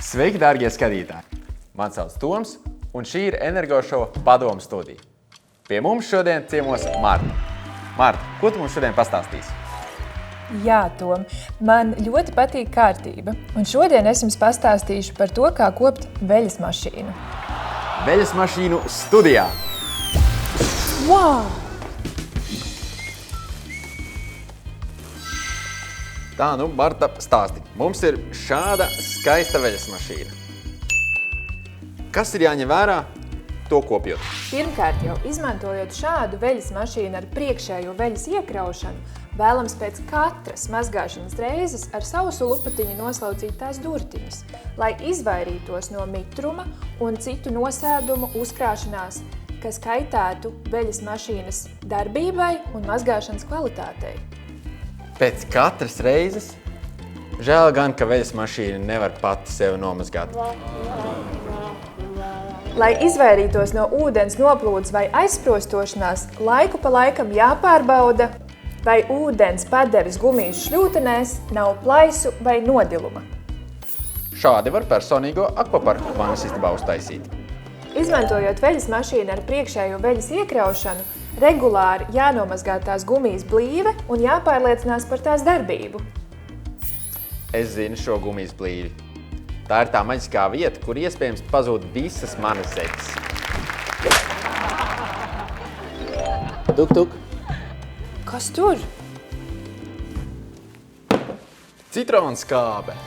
Sveiki, dārgie skatītāji! Mani sauc Toms, un šī ir Energošova padomu studija. Pie mums šodien ciemos Marta. Marta, ko tu mums šodien pastāstīsi? Jā, Tom, man ļoti patīk kārtība, un šodien es jums pastāstīšu par to, kā kopt veļas mašīnu. Veļas mašīnu studijā! Wow! Tā, Marta, stāsti. Mums ir šāda skaista veļas mašīna. Kas ir jāņem vērā, to kopjot? Pirmkārt jau, izmantojot šādu veļas mašīnu ar priekšējo veļas iekraušanu, vēlams pēc katras mazgāšanas reizes ar sausu lupatiņu noslaucīt tās durtiņas, lai izvairītos no mitruma un citu nosēdumu uzkrāšanās, kas kaitētu veļas mašīnas darbībai un mazgāšanas kvalitātei. Pēc katras reizes? Žēl gan, ka veļas mašīna nevar pati sevi nomazgāt. Lai izvairītos no ūdens noplūdes vai aizsprostošanās, laiku pa laikam jāpārbauda, vai ūdens padeves gumijas šļūtenēs nav plaisu vai nodiluma. Šādi var personīgo akvaparku vannas istabā uztaisīt. Izmantojot veļas mašīnu ar priekšējo veļas iekraušanu, regulāri jānomazgā tās gumijas blīve un jāpārliecinās par tās darbību. Es zinu šo gumijas blīvi. Tā ir tā maģiskā vieta, kur iespējams pazūd visas manas zeķes. Tuk, tuk. Kas tur? Citronskābe.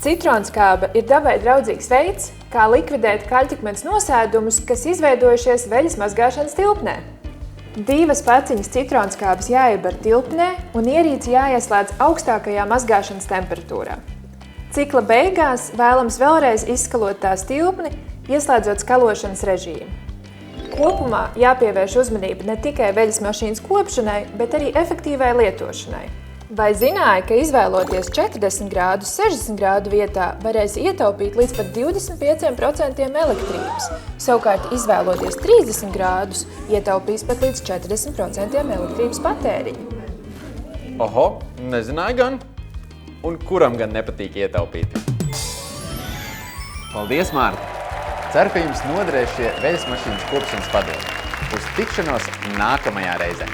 Citronskābe ir dabai draudzīgs veids, kā likvidēt kaļķakmens nosēdumus, kas izveidojušies veļas mazgāšanas tilpnē. 2 paciņas citronskābes jāieber tilpnē un ierīci jāieslēdz augstākajā mazgāšanas temperatūrā. Cikla beigās vēlams vēlreiz izskalot tās tilpni, ieslēdzot skalošanas režīmu. Kopumā jāpievērš uzmanība ne tikai veļas mašīnas kopšanai, bet arī efektīvai lietošanai. Vai zināja, ka izvēloties 40 grādus 60 grādu vietā varēs ietaupīt līdz pat 25% elektrības, savukārt izvēloties 30 grādus ietaupīs pat līdz 40% elektrības patēriņu? Oho, nezināju gan. Un kuram gan nepatīk ietaupīt? Paldies, Marta! Ceru, ka jums noderēs šie veļas mašīnas kopšanas padomi. Uz tikšanos nākamajā reizē!